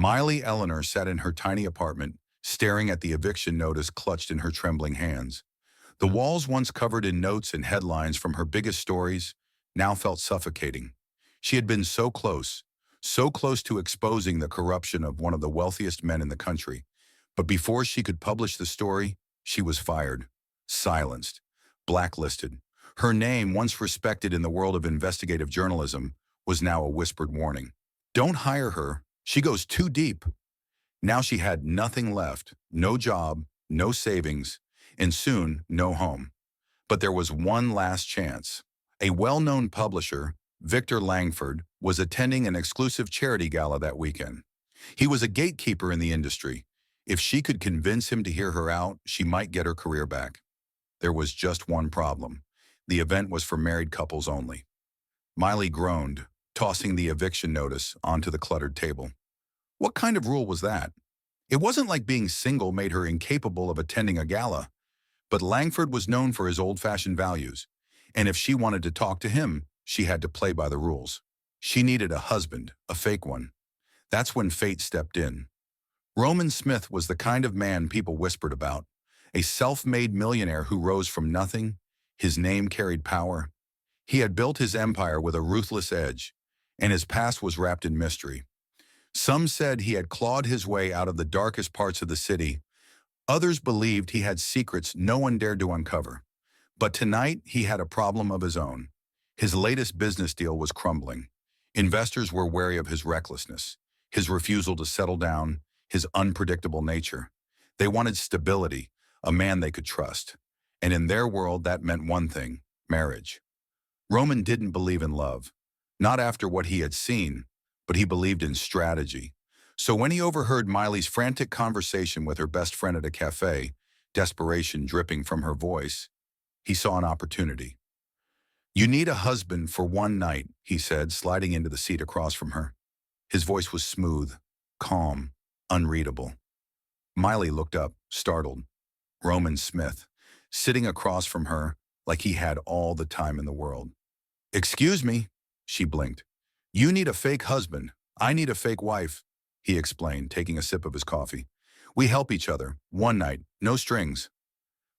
Miley Eleanor sat in her tiny apartment, staring at the eviction notice clutched in her trembling hands. The walls, once covered in notes and headlines from her biggest stories, now felt suffocating. She had been so close to exposing the corruption of one of the wealthiest men in the country. But before she could publish the story, she was fired, silenced, blacklisted. Her name, once respected in the world of investigative journalism, was now a whispered warning. Don't hire her. She goes too deep. Now she had nothing left, no job, no savings, and soon no home. But there was one last chance. A well-known publisher, Victor Langford, was attending an exclusive charity gala that weekend. He was a gatekeeper in the industry. If she could convince him to hear her out, she might get her career back. There was just one problem. The event was for married couples only. Miley groaned, tossing the eviction notice onto the cluttered table. What kind of rule was that? It wasn't like being single made her incapable of attending a gala. But Langford was known for his old-fashioned values, and if she wanted to talk to him, she had to play by the rules. She needed a husband, a fake one. That's when fate stepped in. Roman Smith was the kind of man people whispered about, a self-made millionaire who rose from nothing. His name carried power. He had built his empire with a ruthless edge, and his past was wrapped in mystery. Some said he had clawed his way out of the darkest parts of the city. Others believed he had secrets no one dared to uncover. But tonight, he had a problem of his own. His latest business deal was crumbling. Investors were wary of his recklessness, his refusal to settle down, his unpredictable nature. They wanted stability, a man they could trust. And in their world, that meant one thing: marriage. Roman didn't believe in love, not after what he had seen, but he believed in strategy. So when he overheard Miley's frantic conversation with her best friend at a cafe, desperation dripping from her voice, he saw an opportunity. "You need a husband for one night," he said, sliding into the seat across from her. His voice was smooth, calm, unreadable. Miley looked up, startled. Roman Smith, sitting across from her like he had all the time in the world. "Excuse me," she blinked. "You need a fake husband. I need a fake wife," he explained, taking a sip of his coffee. "We help each other. One night. No strings."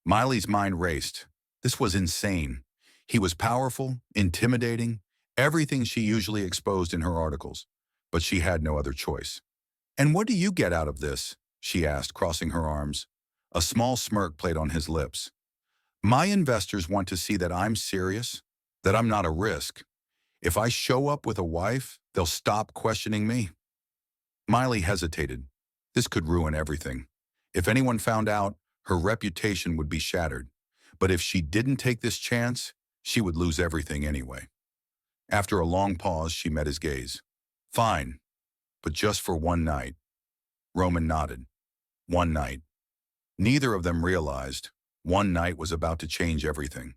Miley's mind raced. This was insane. He was powerful, intimidating, everything she usually exposed in her articles. But she had no other choice. "And what do you get out of this?" she asked, crossing her arms. A small smirk played on his lips. "My investors want to see that I'm serious, that I'm not a risk. If I show up with a wife, they'll stop questioning me." Miley hesitated. This could ruin everything. If anyone found out, her reputation would be shattered. But if she didn't take this chance, she would lose everything anyway. After a long pause, she met his gaze. "Fine, but just for one night." Roman nodded. One night. Neither of them realized one night was about to change everything.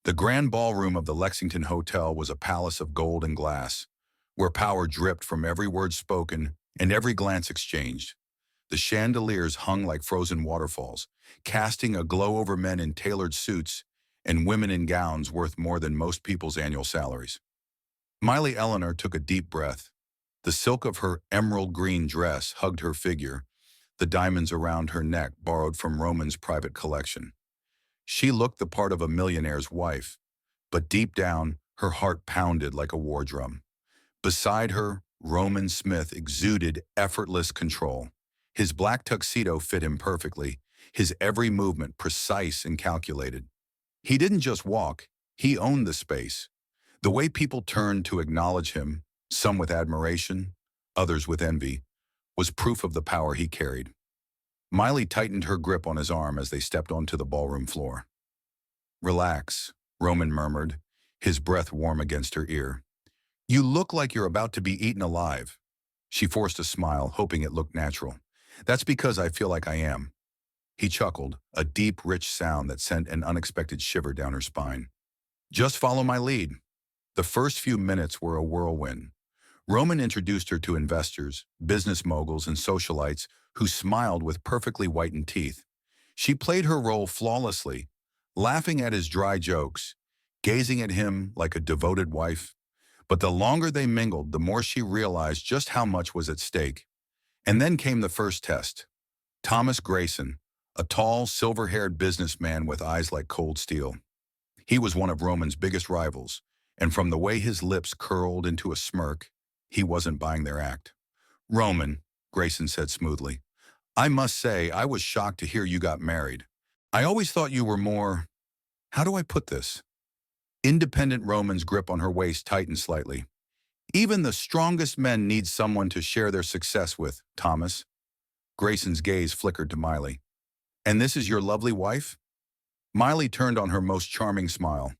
The grand ballroom of the Lexington Hotel was a palace of gold and glass, where power dripped from every word spoken and every glance exchanged. The chandeliers hung like frozen waterfalls, casting a glow over men in tailored suits and women in gowns worth more than most people's annual salaries. Miley Eleanor took a deep breath. The silk of her emerald green dress hugged her figure, the diamonds around her neck borrowed from Roman's private collection. She looked the part of a millionaire's wife, but deep down, her heart pounded like a war drum. Beside her, Roman Smith exuded effortless control. His black tuxedo fit him perfectly, his every movement precise and calculated. He didn't just walk, he owned the space. The way people turned to acknowledge him, some with admiration, others with envy, was proof of the power he carried. Miley tightened her grip on his arm as they stepped onto the ballroom floor. "Relax," Roman murmured, his breath warm against her ear. "You look like you're about to be eaten alive." She forced a smile, hoping it looked natural. "That's because I feel like I am." He chuckled, a deep, rich sound that sent an unexpected shiver down her spine. "Just follow my lead." The first few minutes were a whirlwind. Roman introduced her to investors, business moguls, and socialites who smiled with perfectly whitened teeth. She played her role flawlessly, laughing at his dry jokes, gazing at him like a devoted wife. But the longer they mingled, the more she realized just how much was at stake. And then came the first test. Thomas Grayson, a tall, silver-haired businessman with eyes like cold steel. He was one of Roman's biggest rivals, and from the way his lips curled into a smirk, he wasn't buying their act. "Roman," Grayson said smoothly, "I must say I was shocked to hear you got married. I always thought you were more, how do I put this?" Independent Roman's grip on her waist tightened slightly. "Even the strongest men need someone to share their success with, Thomas." Grayson's gaze flickered to Miley. "And this is your lovely wife?" Miley turned on her most charming smile.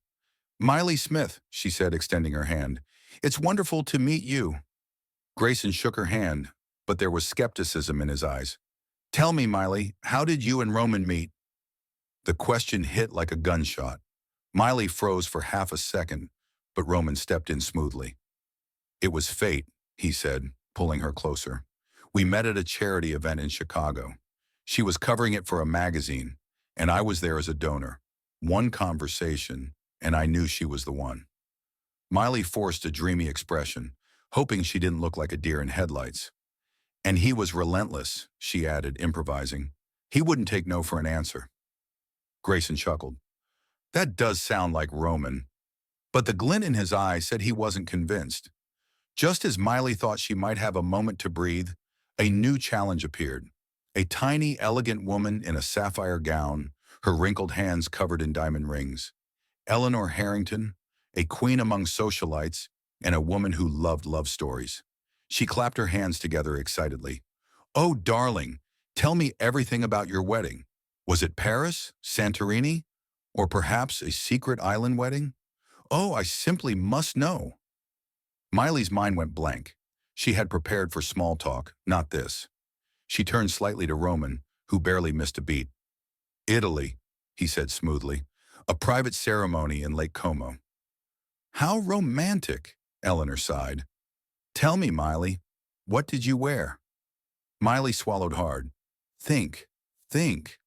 "Miley Smith," she said, extending her hand. "It's wonderful to meet you." Grayson shook her hand, but there was skepticism in his eyes. "Tell me, Miley, how did you and Roman meet?" The question hit like a gunshot. Miley froze for half a second, but Roman stepped in smoothly. "It was fate," he said, pulling her closer. "We met at a charity event in Chicago. She was covering it for a magazine, and I was there as a donor. One conversation, and I knew she was the one." Miley forced a dreamy expression, hoping she didn't look like a deer in headlights. "And he was relentless," she added, improvising. "He wouldn't take no for an answer." Grayson chuckled. "That does sound like Roman." But the glint in his eye said he wasn't convinced. Just as Miley thought she might have a moment to breathe, a new challenge appeared. A tiny, elegant woman in a sapphire gown, her wrinkled hands covered in diamond rings. Eleanor Harrington, a queen among socialites, and a woman who loved love stories. She clapped her hands together excitedly. "Oh, darling, tell me everything about your wedding. Was it Paris, Santorini, or perhaps a secret island wedding? Oh, I simply must know." Miley's mind went blank. She had prepared for small talk, not this. She turned slightly to Roman, who barely missed a beat. "Italy," he said smoothly. "A private ceremony in Lake Como." "How romantic," Eleanor sighed. "Tell me, Miley, what did you wear?" Miley swallowed hard. Think, think.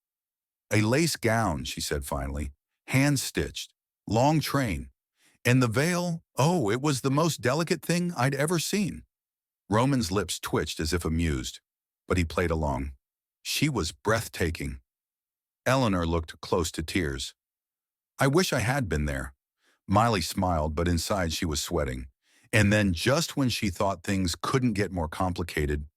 "A lace gown," she said finally, "hand-stitched, long train. And the veil, oh, it was the most delicate thing I'd ever seen." Roman's lips twitched as if amused, but he played along. "She was breathtaking." Eleanor looked close to tears. "I wish I had been there." Miley smiled, but inside she was sweating. And then just when she thought things couldn't get more complicated,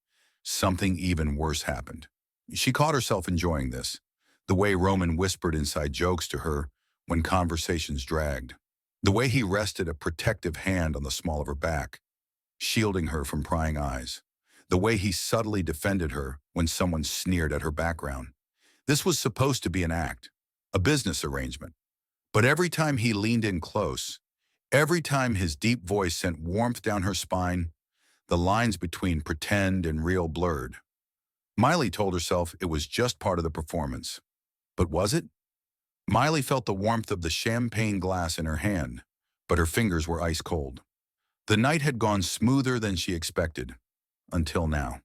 something even worse happened. She caught herself enjoying this, the way Roman whispered inside jokes to her when conversations dragged, the way he rested a protective hand on the small of her back, shielding her from prying eyes, the way he subtly defended her when someone sneered at her background. This was supposed to be an act, a business arrangement. But every time he leaned in close, every time his deep voice sent warmth down her spine, the lines between pretend and real blurred. Miley told herself it was just part of the performance. But was it? Miley felt the warmth of the champagne glass in her hand, but her fingers were ice cold. The night had gone smoother than she expected, until now.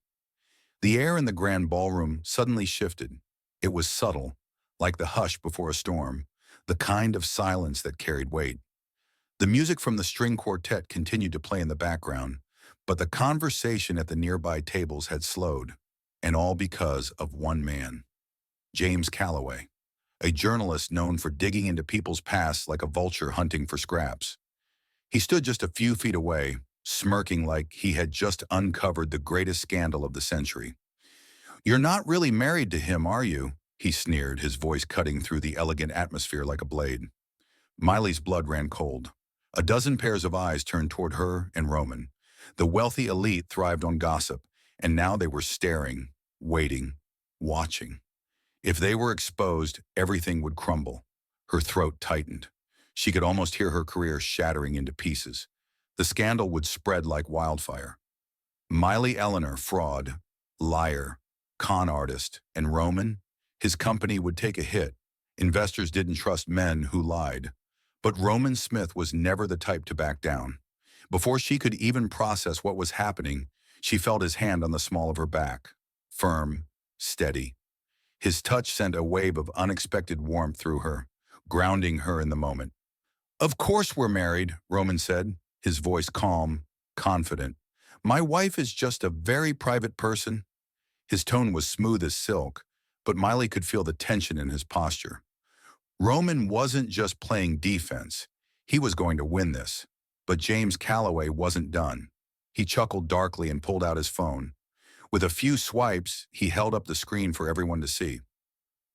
The air in the grand ballroom suddenly shifted. It was subtle, like the hush before a storm, the kind of silence that carried weight. The music from the string quartet continued to play in the background, but the conversation at the nearby tables had slowed, and all because of one man, James Calloway, a journalist known for digging into people's pasts like a vulture hunting for scraps. He stood just a few feet away, smirking like he had just uncovered the greatest scandal of the century. "You're not really married to him, are you?" he sneered, his voice cutting through the elegant atmosphere like a blade. Miley's blood ran cold. A dozen pairs of eyes turned toward her and Roman. The wealthy elite thrived on gossip, and now they were staring, waiting, watching. If they were exposed, everything would crumble. Her throat tightened. She could almost hear her career shattering into pieces. The scandal would spread like wildfire. Miley Eleanor, fraud, liar, con artist, and Roman, his company would take a hit. Investors didn't trust men who lied. But Roman Smith was never the type to back down. Before she could even process what was happening, she felt his hand on the small of her back. Firm, steady. His touch sent a wave of unexpected warmth through her, grounding her in the moment. "Of course we're married," Roman said, his voice calm, confident. "My wife is just a very private person." His tone was smooth as silk, but Miley could feel the tension in his posture. Roman wasn't just playing defense. He was going to win this. But James Calloway wasn't done. He chuckled darkly and pulled out his phone. With a few swipes, he held up the screen for everyone to see.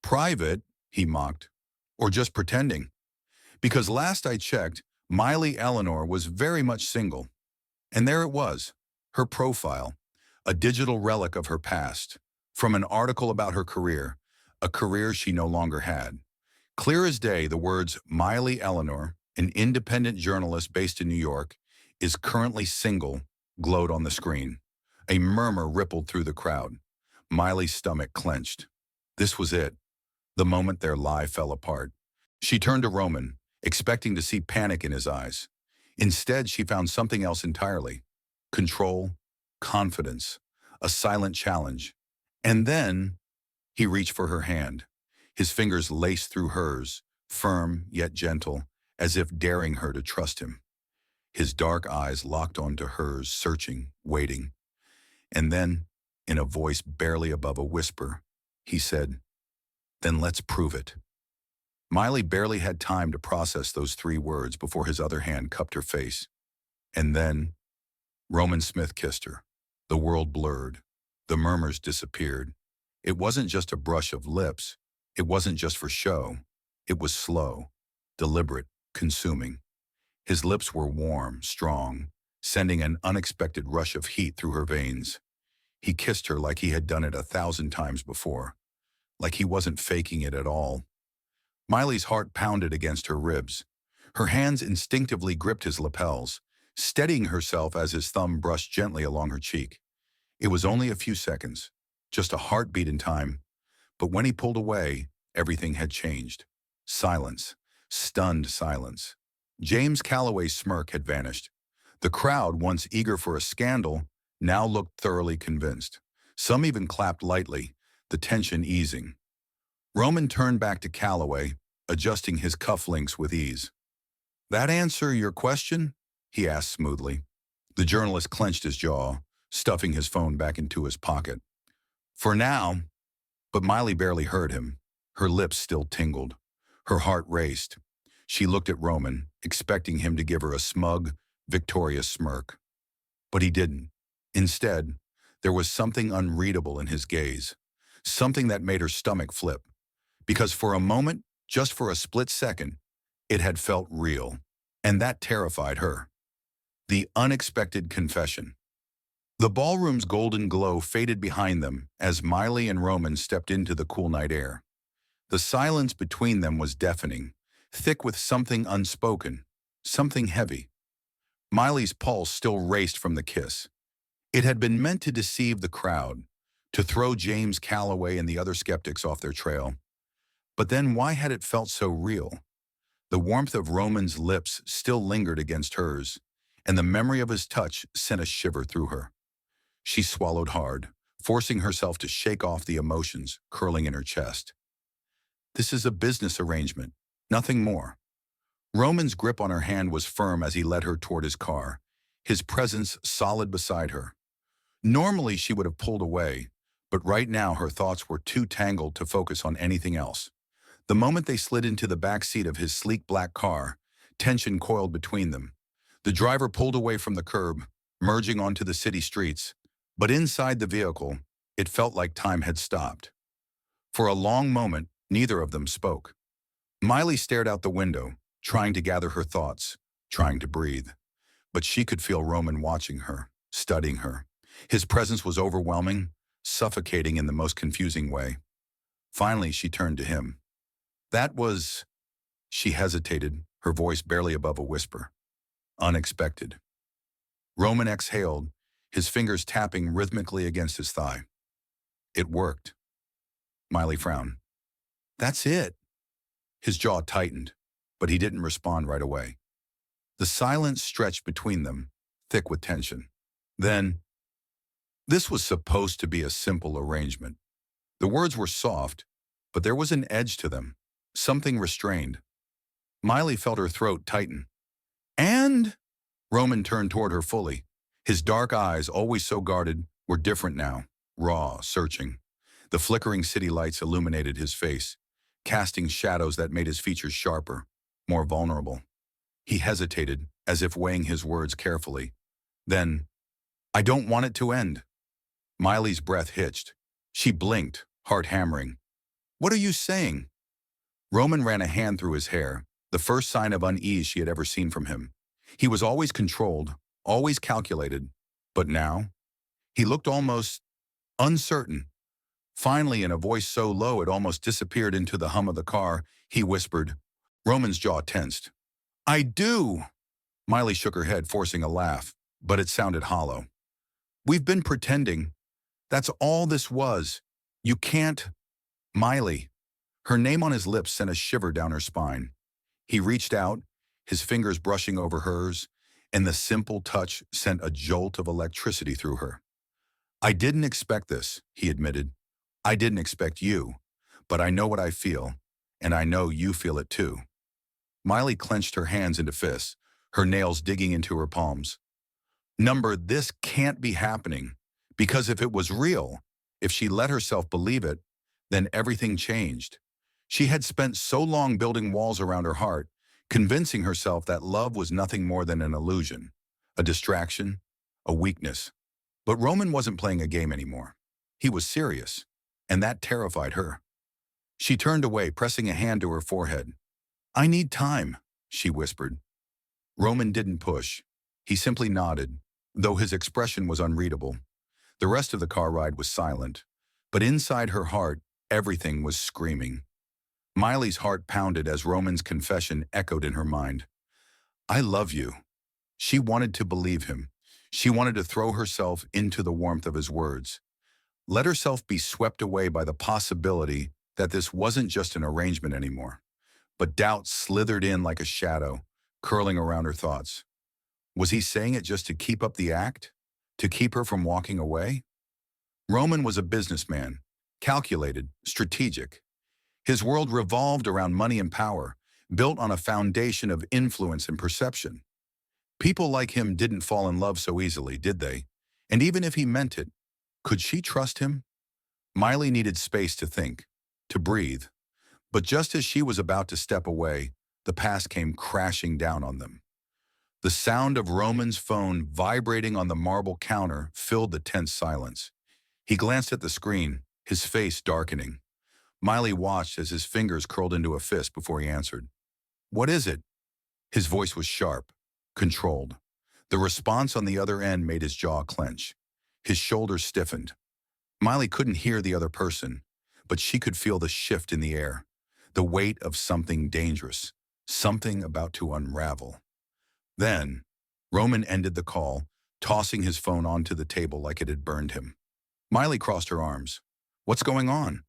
Private, he mocked. Or just pretending. Because last I checked, Miley Eleanor was very much single. And there it was, her profile, a digital relic of her past, from an article about her career, a career she no longer had. Clear as day, the words Miley Eleanor, an independent journalist based in New York, is currently single, glowed on the screen. A murmur rippled through the crowd. Miley's stomach clenched. This was it, the moment their lie fell apart. She turned to Roman, expecting to see panic in his eyes. Instead, she found something else entirely. Control, confidence, a silent challenge. And then, he reached for her hand. His fingers laced through hers, firm yet gentle, as if daring her to trust him. His dark eyes locked onto hers, searching, waiting. And then, in a voice barely above a whisper, he said, "Then let's prove it." Miley barely had time to process those 3 words before his other hand cupped her face. And then, Roman Smith kissed her. The world blurred. The murmurs disappeared. It wasn't just a brush of lips. It wasn't just for show. It was slow, deliberate, consuming. His lips were warm, strong, sending an unexpected rush of heat through her veins. He kissed her like he had done it 1,000 times before, like he wasn't faking it at all. Miley's heart pounded against her ribs. Her hands instinctively gripped his lapels, steadying herself as his thumb brushed gently along her cheek. It was only a few seconds, just a heartbeat in time, but when he pulled away, everything had changed. Silence, stunned silence. James Calloway's smirk had vanished. The crowd, once eager for a scandal, now looked thoroughly convinced. Some even clapped lightly, the tension easing. Roman turned back to Calloway, adjusting his cufflinks with ease. "That answer your question?" he asked smoothly. The journalist clenched his jaw, stuffing his phone back into his pocket. "For now," but Miley barely heard him. Her lips still tingled. Her heart raced. She looked at Roman, expecting him to give her a smug, victorious smirk. But he didn't. Instead, there was something unreadable in his gaze, something that made her stomach flip. Because for a moment, just for a split second, it had felt real, and that terrified her. The unexpected confession. The ballroom's golden glow faded behind them as Miley and Roman stepped into the cool night air. The silence between them was deafening, thick with something unspoken, something heavy. Miley's pulse still raced from the kiss. It had been meant to deceive the crowd, to throw James Calloway and the other skeptics off their trail. But then why had it felt so real? The warmth of Roman's lips still lingered against hers, and the memory of his touch sent a shiver through her. She swallowed hard, forcing herself to shake off the emotions curling in her chest. This is a business arrangement, nothing more. Roman's grip on her hand was firm as he led her toward his car, his presence solid beside her. Normally she would have pulled away, but right now her thoughts were too tangled to focus on anything else. The moment they slid into the back seat of his sleek black car, tension coiled between them. The driver pulled away from the curb, merging onto the city streets, but inside the vehicle, it felt like time had stopped. For a long moment, neither of them spoke. Miley stared out the window, trying to gather her thoughts, trying to breathe. But she could feel Roman watching her, studying her. His presence was overwhelming, suffocating in the most confusing way. Finally, she turned to him. That was... She hesitated, her voice barely above a whisper. Unexpected. Roman exhaled, his fingers tapping rhythmically against his thigh. It worked. Miley frowned. That's it. His jaw tightened, but he didn't respond right away. The silence stretched between them, thick with tension. Then, this was supposed to be a simple arrangement. The words were soft, but there was an edge to them, something restrained. Miley felt her throat tighten. And? Roman turned toward her fully. His dark eyes, always so guarded, were different now. raw, searching. The flickering city lights illuminated his face, casting shadows that made his features sharper, more vulnerable. He hesitated, as if weighing his words carefully. Then, I don't want it to end. Miley's breath hitched. She blinked, heart hammering. What are you saying? Roman ran a hand through his hair, the first sign of unease she had ever seen from him. He was always controlled, always calculated, but now, he looked almost uncertain. Finally, in a voice so low it almost disappeared into the hum of the car, he whispered. Roman's jaw tensed. I do! Miley shook her head, forcing a laugh, but it sounded hollow. We've been pretending. That's all this was. You can't. Miley. Her name on his lips sent a shiver down her spine. He reached out, his fingers brushing over hers, and the simple touch sent a jolt of electricity through her. I didn't expect this, he admitted. I didn't expect you, but I know what I feel, and I know you feel it too. Miley clenched her hands into fists, her nails digging into her palms. This can't be happening, because if it was real, if she let herself believe it, then everything changed. She had spent so long building walls around her heart, convincing herself that love was nothing more than an illusion, a distraction, a weakness. But Roman wasn't playing a game anymore. He was serious, and that terrified her. She turned away, pressing a hand to her forehead. I need time, she whispered. Roman didn't push. He simply nodded, though his expression was unreadable. The rest of the car ride was silent, but inside her heart, everything was screaming. Miley's heart pounded as Roman's confession echoed in her mind. I love you. She wanted to believe him. She wanted to throw herself into the warmth of his words. Let herself be swept away by the possibility that this wasn't just an arrangement anymore. But doubt slithered in like a shadow, curling around her thoughts. Was he saying it just to keep up the act? To keep her from walking away? Roman was a businessman, calculated, strategic. His world revolved around money and power, built on a foundation of influence and perception. People like him didn't fall in love so easily, did they? And even if he meant it, could she trust him? Miley needed space to think, to breathe. But just as she was about to step away, the past came crashing down on them. The sound of Roman's phone vibrating on the marble counter filled the tense silence. He glanced at the screen, his face darkening. Miley watched as his fingers curled into a fist before he answered. What is it? His voice was sharp, controlled. The response on the other end made his jaw clench. His shoulders stiffened. Miley couldn't hear the other person, but she could feel the shift in the air, the weight of something dangerous, something about to unravel. Then, Roman ended the call, tossing his phone onto the table like it had burned him. Miley crossed her arms. What's going on?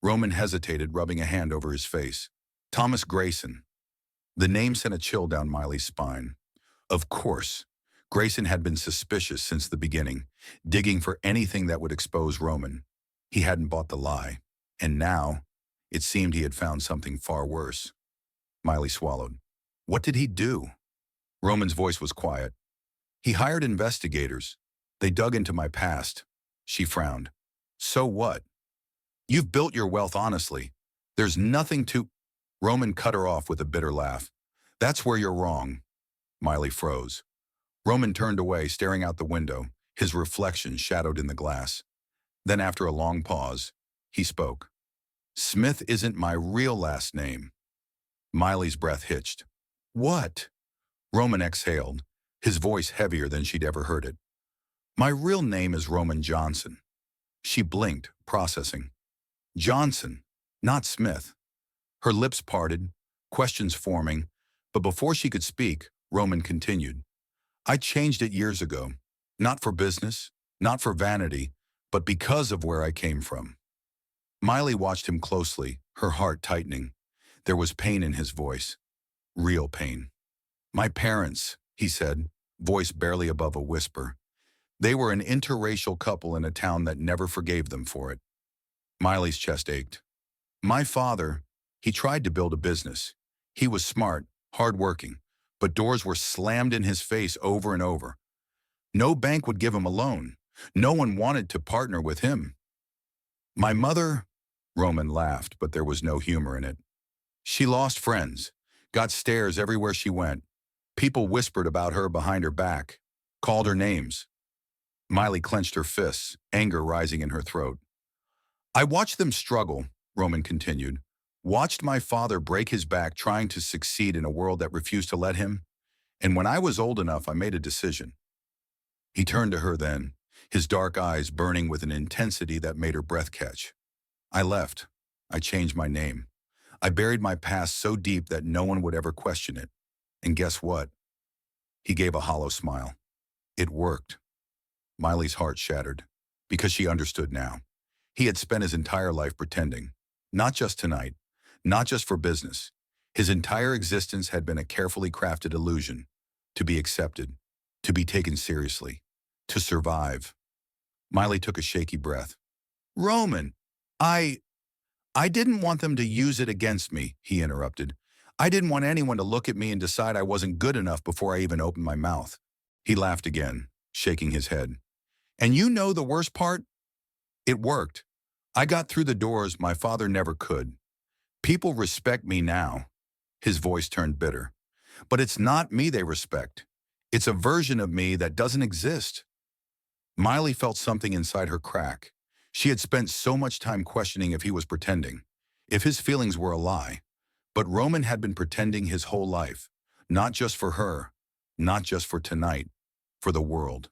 Roman hesitated, rubbing a hand over his face. Thomas Grayson. The name sent a chill down Miley's spine. Of course, Grayson had been suspicious since the beginning, digging for anything that would expose Roman. He hadn't bought the lie, and now, it seemed he had found something far worse. Miley swallowed. What did he do? Roman's voice was quiet. He hired investigators. They dug into my past. She frowned. So what? You've built your wealth honestly. There's nothing to... Roman cut her off with a bitter laugh. That's where you're wrong. Miley froze. Roman turned away, staring out the window, his reflection shadowed in the glass. Then after a long pause, he spoke. Smith isn't my real last name. Miley's breath hitched. What? Roman exhaled, his voice heavier than she'd ever heard it. My real name is Roman Johnson. She blinked, processing. Johnson, not Smith. Her lips parted, questions forming, but before she could speak, Roman continued. I changed it years ago, not for business, not for vanity, but because of where I came from. Miley watched him closely, her heart tightening. There was pain in his voice. Real pain. My parents, he said, voice barely above a whisper. They were an interracial couple in a town that never forgave them for it. Miley's chest ached. My father, he tried to build a business. He was smart, hardworking, but doors were slammed in his face over and over. No bank would give him a loan. No one wanted to partner with him. My mother, Roman laughed, but there was no humor in it. She lost friends, got stares everywhere she went. People whispered about her behind her back, called her names. Miley clenched her fists, anger rising in her throat. I watched them struggle, Roman continued. Watched my father break his back trying to succeed in a world that refused to let him. And when I was old enough, I made a decision. He turned to her then, his dark eyes burning with an intensity that made her breath catch. I left. I changed my name. I buried my past so deep that no one would ever question it. And guess what? He gave a hollow smile. It worked. Miley's heart shattered, because she understood now. He had spent his entire life pretending. Not just tonight, not just for business. His entire existence had been a carefully crafted illusion. To be accepted, to be taken seriously, to survive. Miley took a shaky breath. Roman, I didn't want them to use it against me, he interrupted. I didn't want anyone to look at me and decide I wasn't good enough before I even opened my mouth. He laughed again, shaking his head. And you know the worst part? It worked. I got through the doors my father never could. People respect me now. His voice turned bitter. But it's not me they respect. It's a version of me that doesn't exist. Miley felt something inside her crack. She had spent so much time questioning if he was pretending, if his feelings were a lie. But Roman had been pretending his whole life, not just for her, not just for tonight, for the world.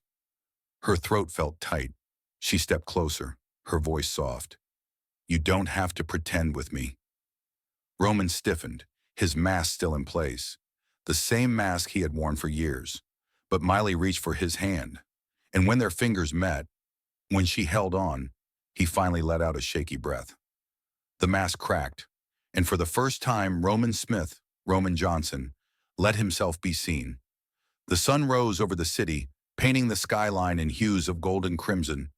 Her throat felt tight. She stepped closer, her voice soft. You don't have to pretend with me. Roman stiffened, his mask still in place, the same mask he had worn for years. But Miley reached for his hand, and when their fingers met, when she held on, he finally let out a shaky breath. The mask cracked, and for the first time, Roman Smith, Roman Johnson, let himself be seen. The sun rose over the city, painting the skyline in hues of gold and crimson.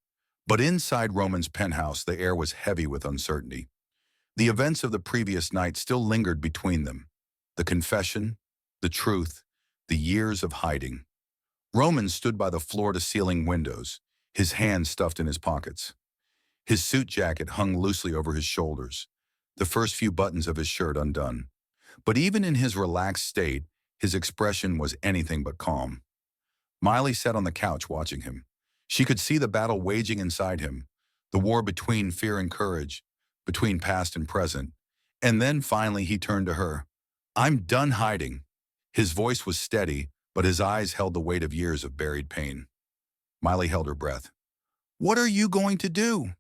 But inside Roman's penthouse, the air was heavy with uncertainty. The events of the previous night still lingered between them. The confession, the truth, the years of hiding. Roman stood by the floor-to-ceiling windows, his hands stuffed in his pockets. His suit jacket hung loosely over his shoulders, the first few buttons of his shirt undone. But even in his relaxed state, his expression was anything but calm. Miley sat on the couch watching him. She could see the battle waging inside him, the war between fear and courage, between past and present. And then finally he turned to her. I'm done hiding. His voice was steady, but his eyes held the weight of years of buried pain. Miley held her breath. What are you going to do?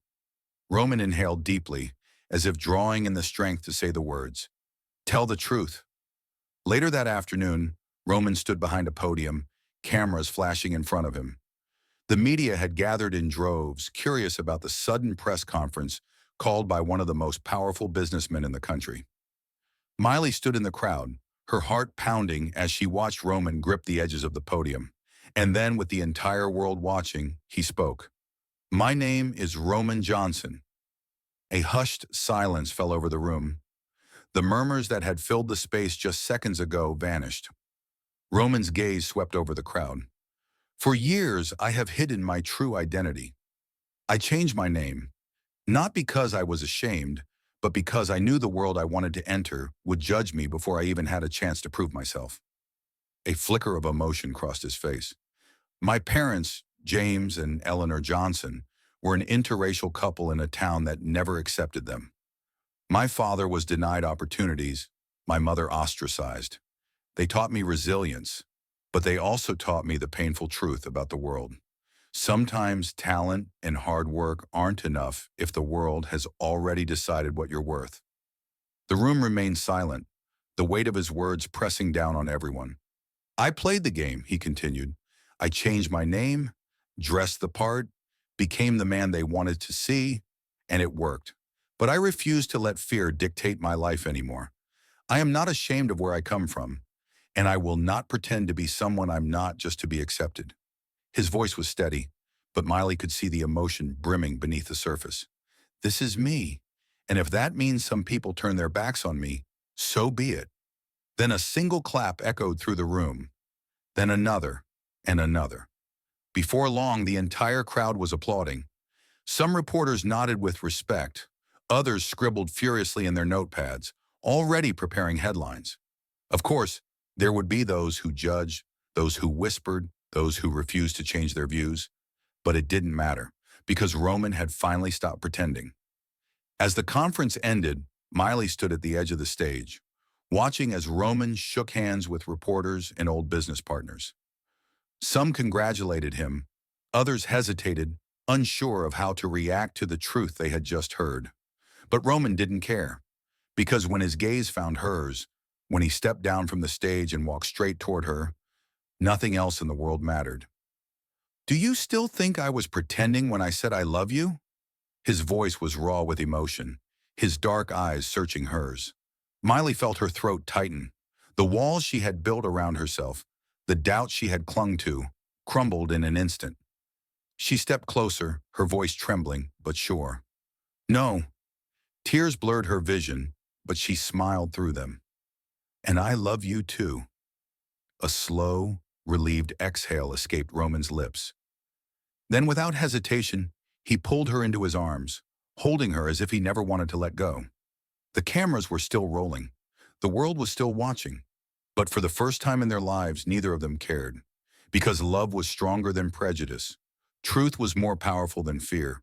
Roman inhaled deeply, as if drawing in the strength to say the words. Tell the truth. Later that afternoon, Roman stood behind a podium, cameras flashing in front of him. The media had gathered in droves, curious about the sudden press conference called by one of the most powerful businessmen in the country. Miley stood in the crowd, her heart pounding as she watched Roman grip the edges of the podium. And then, with the entire world watching, he spoke. My name is Roman Johnson. A hushed silence fell over the room. The murmurs that had filled the space just seconds ago vanished. Roman's gaze swept over the crowd. For years, I have hidden my true identity. I changed my name, not because I was ashamed, but because I knew the world I wanted to enter would judge me before I even had a chance to prove myself. A flicker of emotion crossed his face. My parents, James and Eleanor Johnson, were an interracial couple in a town that never accepted them. My father was denied opportunities, my mother ostracized. They taught me resilience, but they also taught me the painful truth about the world. Sometimes talent and hard work aren't enough if the world has already decided what you're worth. The room remained silent, the weight of his words pressing down on everyone. I played the game, he continued. I changed my name, dressed the part, became the man they wanted to see, and it worked. But I refused to let fear dictate my life anymore. I am not ashamed of where I come from, and I will not pretend to be someone I'm not just to be accepted. His voice was steady, but Miley could see the emotion brimming beneath the surface. This is me, and if that means some people turn their backs on me, so be it. Then a single clap echoed through the room, then another and another. Before long, the entire crowd was applauding. Some reporters nodded with respect. Others scribbled furiously in their notepads, already preparing headlines. Of course, there would be those who judged, those who whispered, those who refused to change their views. But it didn't matter, because Roman had finally stopped pretending. As the conference ended, Miley stood at the edge of the stage, watching as Roman shook hands with reporters and old business partners. Some congratulated him, others hesitated, unsure of how to react to the truth they had just heard. But Roman didn't care, because when his gaze found hers, when he stepped down from the stage and walked straight toward her, nothing else in the world mattered. "Do you still think I was pretending when I said I love you?" His voice was raw with emotion, his dark eyes searching hers. Miley felt her throat tighten. The walls she had built around herself, the doubt she had clung to, crumbled in an instant. She stepped closer, her voice trembling, but sure. "No." Tears blurred her vision, but she smiled through them. "And I love you too." A slow, relieved exhale escaped Roman's lips. Then, without hesitation, he pulled her into his arms, holding her as if he never wanted to let go. The cameras were still rolling. The world was still watching. But for the first time in their lives, neither of them cared. Because love was stronger than prejudice. Truth was more powerful than fear.